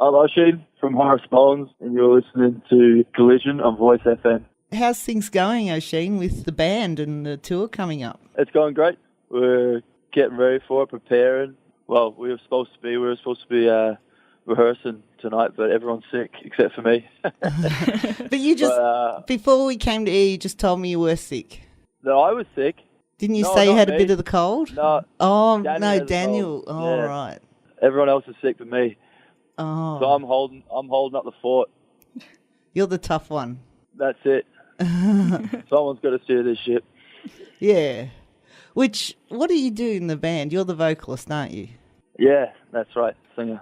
I'm Oisin from Horace Bones, and you're listening to Collision on Voice FM. How's things going, Oisin, with the band and the tour coming up? It's going great. We're getting ready for it, preparing. Well, we were supposed to be rehearsing tonight, but everyone's sick except for me. But you just, before we came to air, you just told me you were sick. No, I was sick. Didn't you say you had a bit of the cold? No. Oh, Daniel no, Daniel. Oh, yeah. right. Everyone else is sick but me. Oh. So I'm holding up the fort. You're the tough one. That's it. Someone's got to steer this ship. Yeah. What do you do in the band? You're the vocalist, aren't you? Yeah, that's right, singer.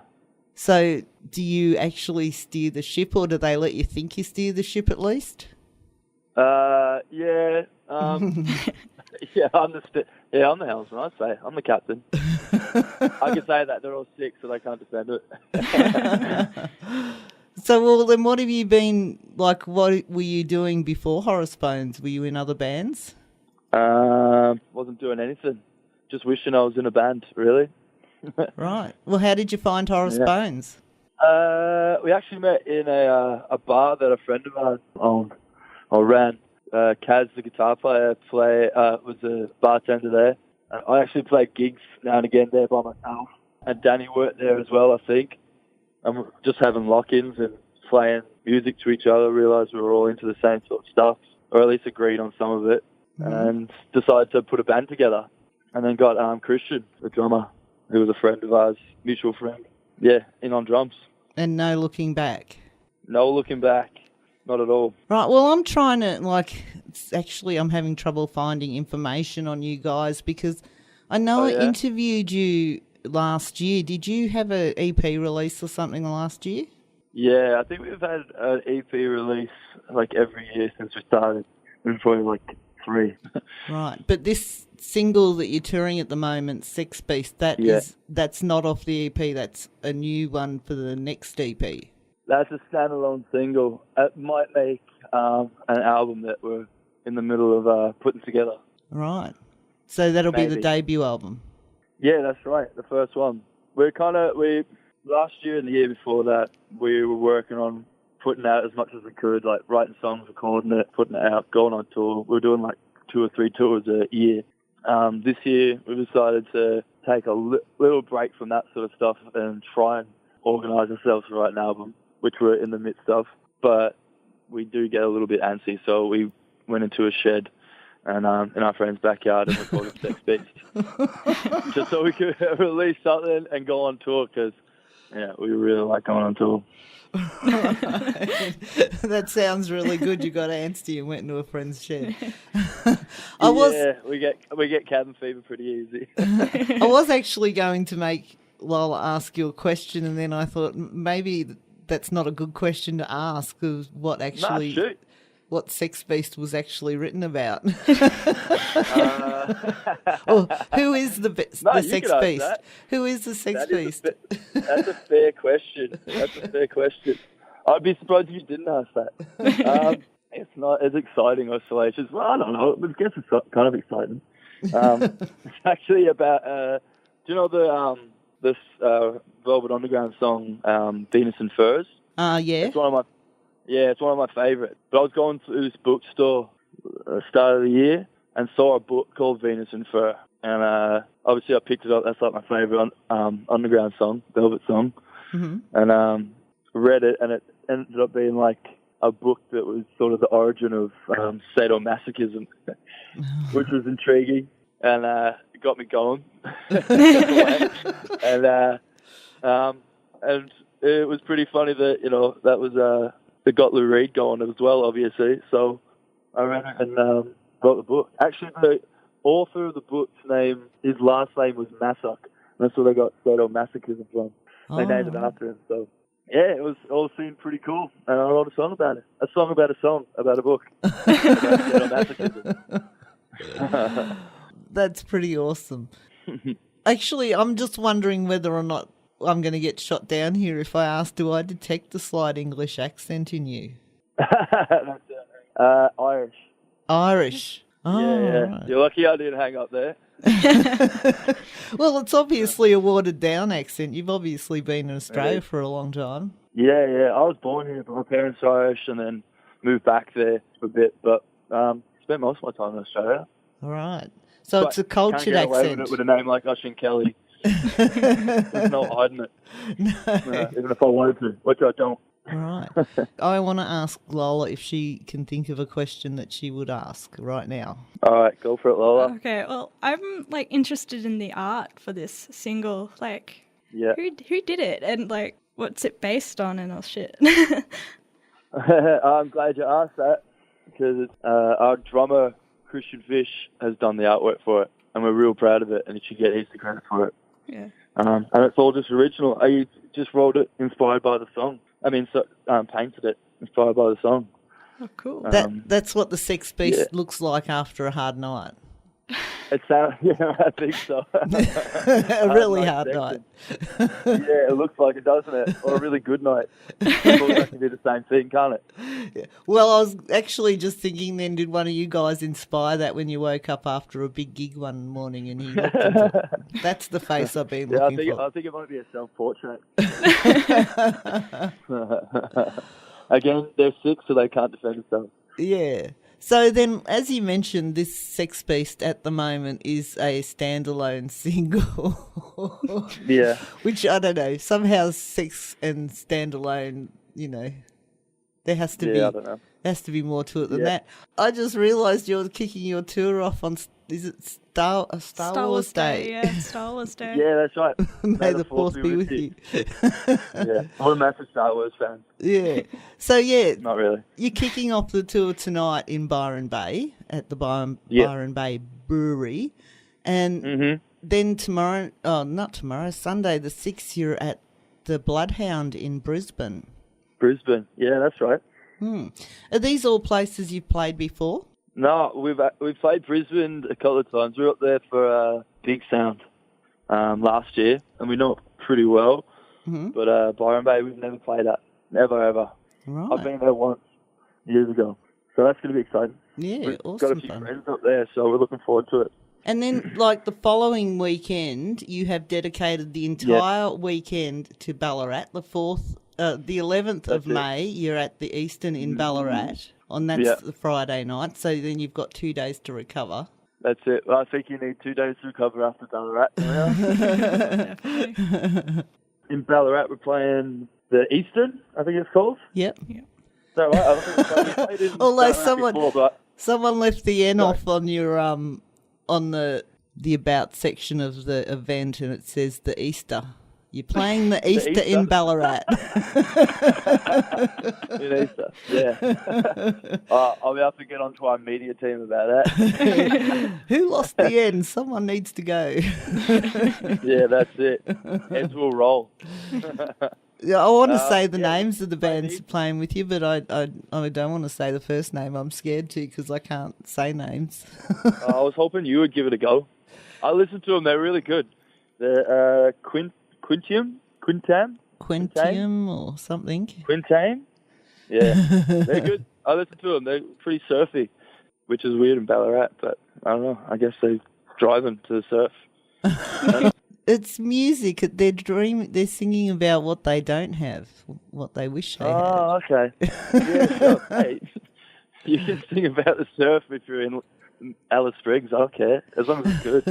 So do you actually steer the ship, or do they let you think you steer the ship at least? Yeah. Yeah, I'm the helmsman, I'd say. I'm the captain. I can say that. They're all sick, so they can't defend it. So, well, then what have you been, like, what were you doing before Horace Bones? Were you in other bands? Wasn't doing anything. Just wishing I was in a band, really. Right. Well, how did you find Horace Bones? We actually met in a bar that a friend of ours owned or ran. Kaz, the guitar player, was a bartender there. I actually played gigs now and again there by myself. And Danny worked there as well, I think. And we're just having lock-ins and playing music to each other, realised we were all into the same sort of stuff, or at least agreed on some of it, and decided to put a band together. And then got Christian, the drummer, who was a friend of ours, mutual friend, in on drums. And no looking back? No looking back. Not at all. Right, well, I'm trying to, I'm having trouble finding information on you guys because I know I interviewed you last year. Did you have an EP release or something last year? Yeah, I think we've had an EP release every year since we started. We've probably 3. Right, but this single that you're touring at the moment, Sex Beast, that's not off the EP, that's a new one for the next EP. That's a standalone single. It might make an album that we're in the middle of putting together. Right. So that'll be the debut album? Yeah, that's right, the first one. Last year and the year before that, we were working on putting out as much as we could, writing songs, recording it, putting it out, going on tour. We were doing 2 or 3 tours a year. This year, we decided to take a little break from that sort of stuff and try and organise ourselves to write an album, which we're in the midst of. But we do get a little bit antsy, so we went into a shed and in our friend's backyard and recorded Sex Beast. Just so we could release something and go on tour, because we really like going on tour. That sounds really good. You got antsy and went into a friend's shed. We get cabin fever pretty easy. I was actually going to make Lola ask you a question, and then I thought maybe that's not a good question to ask, because what Sex Beast was actually written about. Who is the Sex Beast? That. Who is the Sex Beast? That's a fair question. I'd be surprised if you didn't ask that. It's not as exciting or salacious. Well, I don't know. I guess it's kind of exciting. It's actually about, do you know this Velvet Underground song, Venus and Furs? Yeah. It's one of my favourites. But I was going to this bookstore start of the year and saw a book called Venus and Fur. And obviously I picked it up. That's my favourite underground song, Velvet song. Mm-hmm. And read it, and it ended up being a book that was sort of the origin of sadomasochism, which was intriguing, and it got me going. And it was pretty funny that, that was it got Lou Reed going as well, obviously. So I read it and wrote the book. Actually, the author of the book's name, his last name was Massock, and that's where they got sadomasochism from. They named it after him. So yeah, it all seemed pretty cool, and I wrote a song about it. A song about a song about a book. About sadomasochism. That's pretty awesome. Actually, I'm just wondering whether or not I'm going to get shot down here if I ask, do I detect a slight English accent in you? Irish. Irish. Oh, yeah. Right. You're lucky I didn't hang up there. Well, it's obviously a watered down accent. You've obviously been in Australia for a long time. Yeah. I was born here, but my parents are Irish, and then moved back there for a bit. But spent most of my time in Australia. All right. So it's a cultured can't get away accent. with it with a name like Oisin Kelly. There's no hiding it. No. Even if I wanted to, which I don't. Right. I want to ask Lola if she can think of a question that she would ask right now. All right, go for it, Lola. Okay, well, I'm like interested in the art for this single. Like, who did it, and like, what's it based on, and all shit. I'm glad you asked that, because our drummer Christian Fish has done the artwork for it, and we're real proud of it, and he should get heaps of credit for it. Yeah. And it's all just original. I just wrote it inspired by the song. Painted it inspired by the song. Oh, cool. That's what the Sex Beast looks like after a hard night. It sounds, I think so. A really hard night. Yeah, it looks like it, doesn't it? Or a really good night. That can be the same thing, can't it? Yeah. Well, I was actually just thinking then, did one of you guys inspire that when you woke up after a big gig one morning and he looked into it? That's the face I've been looking for. I think it might be a self-portrait. Again, they're sick, so they can't defend themselves. Yeah. So then, as you mentioned, this Sex Beast at the moment is a standalone single. Yeah. Which, I don't know, somehow sex and standalone, there has to be. I don't know. There has to be more to it than that. I just realised you're kicking your tour off on, is it Star Wars Day? Yeah, Star Wars Day. Yeah, that's right. May the Fourth be with you. Yeah, I'm a massive Star Wars fan. Yeah. So, Not really. You're kicking off the tour tonight in Byron Bay at the Byron Bay Brewery. And then Sunday the 6th, you're at the Bloodhound in Brisbane. Brisbane, yeah, that's right. Are these all places you've played before? No, we've played Brisbane a couple of times. We were up there for Big Sound last year, and we know it pretty well. But Byron Bay, we've never played that. Never, ever. Right. I've been there once, years ago. So that's going to be exciting. Yeah, We've awesome got a few fun. friends up there, so we're looking forward to it. And then, the following weekend, you have dedicated the entire weekend to Ballarat. The 11th of May, you're at the Eastern in Ballarat. That's the Friday night. So then you've got 2 days to recover. That's it. Well, I think you need 2 days to recover after Ballarat. Definitely. In Ballarat, we're playing the Eastern, I think it's called. Yep. Is that right? I think we played in Although Ballarat someone left the N off on your on the about section of the event, and it says the Easter. You're playing the Easter in Ballarat. In Easter, yeah. I'll be able to get onto our media team about that. Who lost the N? Someone needs to go. Yeah, that's it. Heads will roll. Yeah, I want to say the names of the bands playing with you, but I don't want to say the first name. I'm scared to because I can't say names. I was hoping you would give it a go. I listened to them. They're really good. They're Quintium or something. Quintain? Yeah, they're good. I listened to them. They're pretty surfy, which is weird in Ballarat, but I don't know. I guess they drive them to the surf. It's music. They're singing about what they don't have, what they wish they had. Oh, okay. Yeah, sure. Hey, you can sing about the surf if you're in Alice Springs. I don't care, as long as it's good.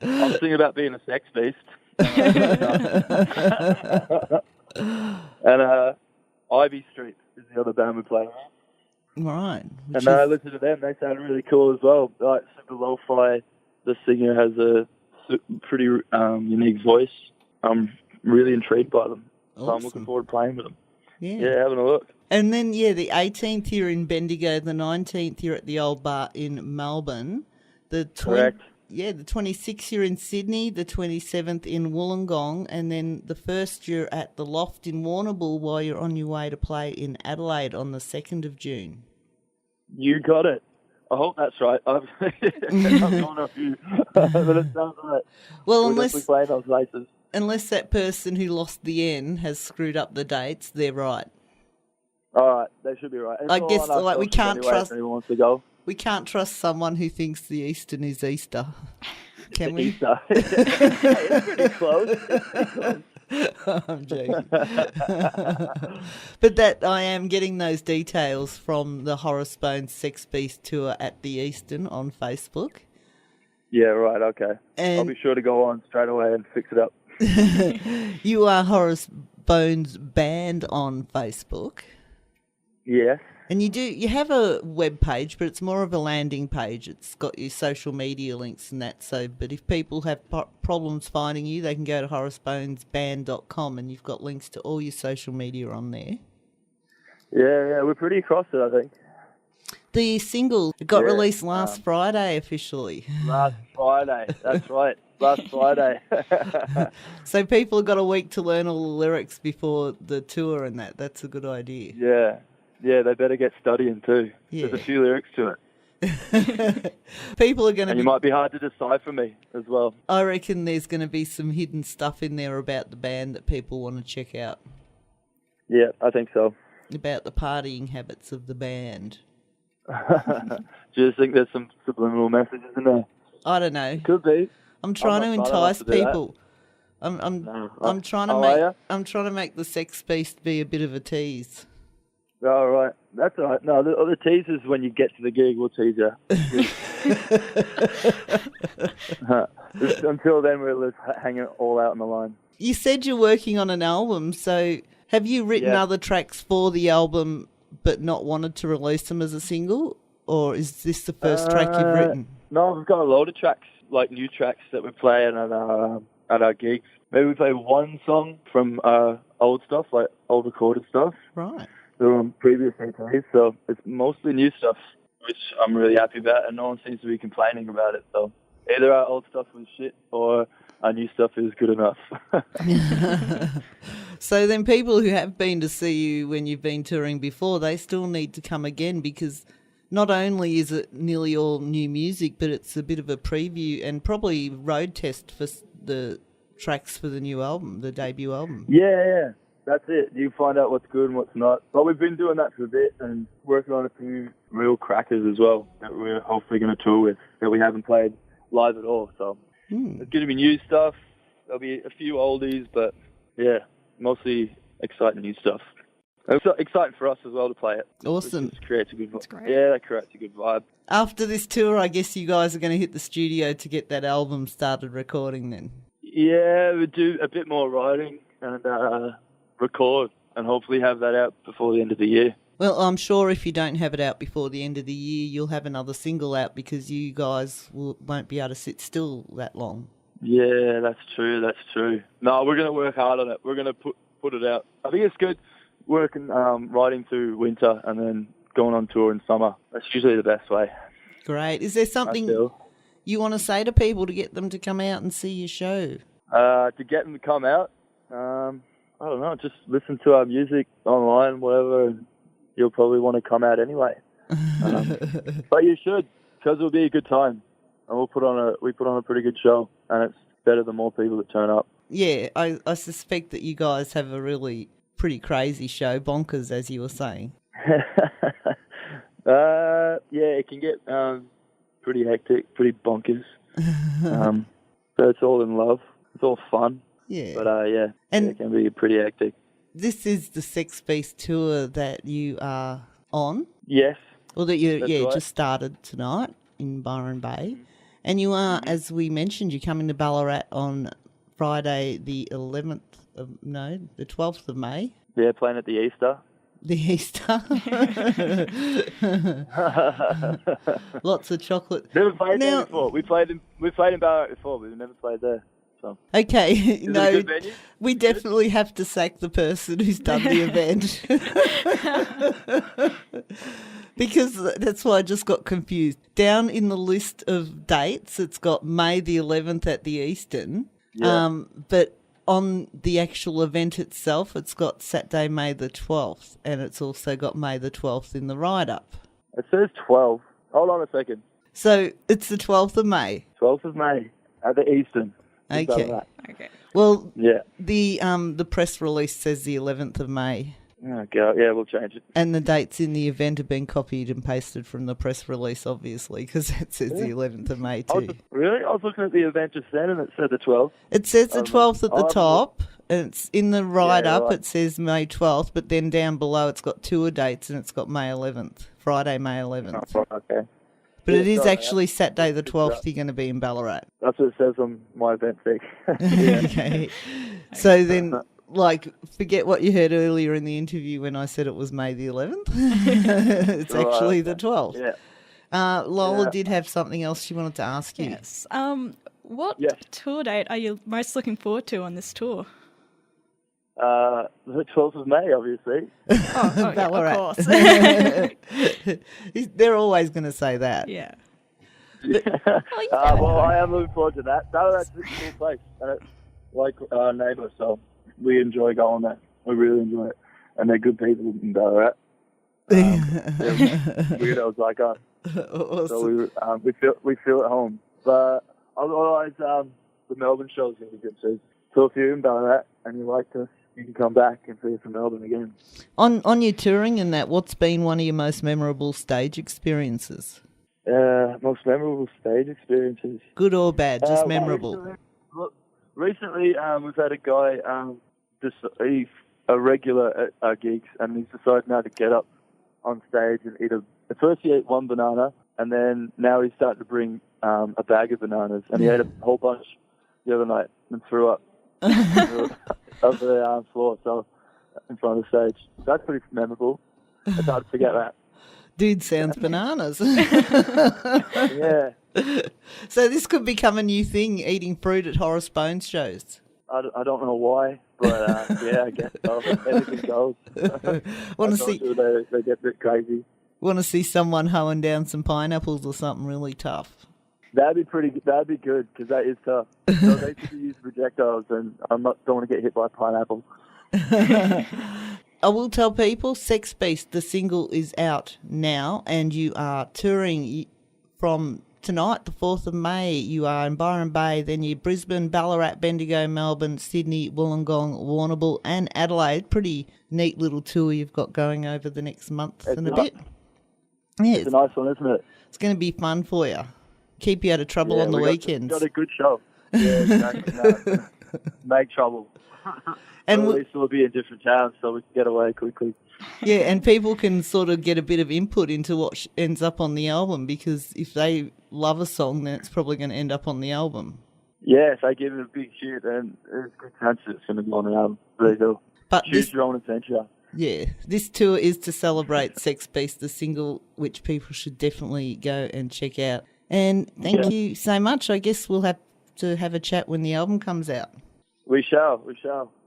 I'm singing about being a sex beast. And Ivy Street is the other band we play. Right. And I listened to them. They sound really cool as well. Like super lo-fi. The singer has a pretty unique voice. I'm really intrigued by them. Awesome. So I'm looking forward to playing with them. Yeah, having a look. And then, the 18th you're in Bendigo, the 19th you're at the Old Bar in Melbourne. Correct. Yeah, the 26th you're in Sydney, the 27th in Wollongong, and then the 1st you're at the Loft in Warrnambool while you're on your way to play in Adelaide on the 2nd of June. You got it. I hope that's right. I'm going a few, but it sounds right. Well, We're definitely playing those races. Unless that person who lost the N has screwed up the dates, they're right. All right, they should be right. I guess we can't trust. Anyone wants to go. We can't trust someone who thinks the Eastern is Easter, can we? Easter. It's pretty close. I'm joking. But that I am getting those details from the Horace Bones Sex Beast tour at the Eastern on Facebook. Yeah, right, okay. And I'll be sure to go on straight away and fix it up. you are Horace Bones Band on Facebook. Yes. And you have a web page, but it's more of a landing page. It's got your social media links and that. So, but if people have problems finding you, they can go to horaceBonesBand.com and you've got links to all your social media on there. Yeah, we're pretty across it, I think. The single got released last Friday officially. Last Friday, that's right. Last Friday. So people have got a week to learn all the lyrics before the tour and that. That's a good idea. Yeah, they better get studying too. Yeah. There's a few lyrics to it. People are going to And you might be hard to decipher me as well. I reckon there's going to be some hidden stuff in there about the band that people want to check out. Yeah, I think so. About the partying habits of the band. Do you think there's some subliminal messages in there? I don't know. Could be. I'm trying to entice people. I'm trying to make the Sex Beast be a bit of a tease. Oh, right. That's all right. No, the tease is when you get to the gig, we'll tease you. Until then, we're just hanging it all out on the line. You said you're working on an album, so have you written other tracks for the album but not wanted to release them as a single? Or is this the first track you've written? No, we've got a load of tracks, like new tracks that we're playing at our gigs. Maybe we play one song from old stuff, like old recorded stuff. Right. They're on previous EPs, so it's mostly new stuff, which I'm really happy about, and no one seems to be complaining about it. So either our old stuff was shit or our new stuff is good enough. So then people who have been to see you when you've been touring before, they still need to come again because not only is it nearly all new music, but it's a bit of a preview and probably road test for the tracks for the new album, the debut album. Yeah. That's it. You find out what's good and what's not. But we've been doing that for a bit and working on a few real crackers as well that we're hopefully going to tour with that we haven't played live at all. So it's going to be new stuff. There'll be a few oldies, but yeah, mostly exciting new stuff. It's exciting for us as well to play it. Awesome. It creates a good vibe. Great. Yeah, that creates a good vibe. After this tour, I guess you guys are going to hit the studio to get that album started recording then. Yeah, we'll do a bit more writing and record and hopefully have that out before the end of the year. Well, I'm sure if you don't have it out before the end of the year, you'll have another single out because you guys won't be able to sit still that long. Yeah, that's true. No, we're going to work hard on it. We're going to put it out. I think it's good working, writing through winter and then going on tour in summer. That's usually the best way. Great. Is there something you want to say to people to get them to come out and see your show? To get them to come out? I don't know, just listen to our music online, whatever, and you'll probably want to come out anyway. But you should, because it'll be a good time. And we put on a pretty good show, and it's better the more people that turn up. Yeah, I suspect that you guys have a really pretty crazy show, bonkers, as you were saying. Yeah, it can get pretty hectic, pretty bonkers. So it's all in love. It's all fun. Yeah. But and it can be pretty hectic. This is the Sex Beast tour that you are on? Yes. Well, that you right. just started tonight in Byron Bay. And you are, as we mentioned, you're coming to Ballarat on Friday the 12th of May. Yeah, playing at the Easter. The Easter. Lots of chocolate. Never played there before. We played in Ballarat before, but we've never played there. So. Okay, no, it a good venue? We definitely have to sack the person who's done the event. Because that's why I just got confused. Down in the list of dates, it's got May the 11th at the Eastern. Yeah. But on the actual event itself, it's got Saturday, May the 12th, and it's also got May the 12th in the write-up. It says 12. Hold on a second. So it's the 12th of May? 12th of May at the Eastern. Okay. Well, yeah. The press release says the 11th of May. Oh, God. Yeah, we'll change it. And the dates in the event have been copied and pasted from the press release, obviously, because it says the 11th of May too. Really? I was looking at the event just then and it said the 12th. It says the 12th at the top, and it's in the write-up, it says May 12th, but then down below it's got tour dates and it's got May 11th, Friday, May 11th. Oh, okay. But it is actually Saturday the 12th you're going to be in Ballarat. That's what it says on my event thing. Okay. So then, like, forget what you heard earlier in the interview when I said it was May the 11th. It's actually the 12th. Yeah. Lola did have something else she wanted to ask you. Yes. What tour date are you most looking forward to on this tour? The 12th of May, obviously. Oh, Ballarat. of course. They're always going to say that. Yeah. Well, I am looking forward to that. Ballarat's a cool place, and it's like our neighbour, so we enjoy going there. We really enjoy it, and they're good people in Ballarat. Weirdos like us. Awesome. So we feel at home. But otherwise, the Melbourne show's going to be good too. So if you're in Ballarat and you like us, you can come back and see us in Melbourne again. On your touring and that, what's been one of your most memorable stage experiences? Most memorable stage experiences. Good or bad, just memorable. Recently, we've had a guy, he's a regular at our gigs, and he's decided now to get up on stage and eat at first he ate one banana, and then now he's starting to bring a bag of bananas, and he ate a whole bunch the other night and threw up of the floor, so in front of the stage. That's pretty memorable. It's hard to forget that. Dude sounds bananas. Yeah. So this could become a new thing, eating fruit at Horace Bones shows. I don't know why, but yeah, I guess so. Anything goes. They get a bit crazy. Want to see someone hoeing down some pineapples or something really tough? That'd be good, because that is tough. So they could use projectiles, and don't want to get hit by a pineapple. I will tell people, Sex Beast, the single, is out now, and you are touring from tonight, the 4th of May. You are in Byron Bay, then you're Brisbane, Ballarat, Bendigo, Melbourne, Sydney, Wollongong, Warrnambool, and Adelaide. Pretty neat little tour you've got going over the next month and a bit. Yeah, it's a nice one, isn't it? It's going to be fun for you. Keep you out of trouble on the weekends. Got a good show. Yeah, exactly. Make trouble. And at least we'll be in different towns, so we can get away quickly. Yeah, and people can sort of get a bit of input into what ends up on the album, because if they love a song, then it's probably going to end up on the album. Yeah, if they give it a big shit, then there's a good chance it's going to go on the album. They do. But choose your own adventure. Yeah, this tour is to celebrate Sex Beast, the single, which people should definitely go and check out. And thank you so much. I guess we'll have to have a chat when the album comes out. We shall.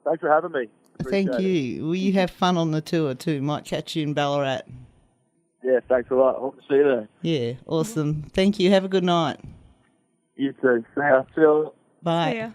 Thanks for having me. Thank you. Will you have fun on the tour too? Might catch you in Ballarat. Yeah, thanks a lot. Hope to see you there. Yeah, awesome. Thank you. Have a good night. You too. See ya. Bye. See ya.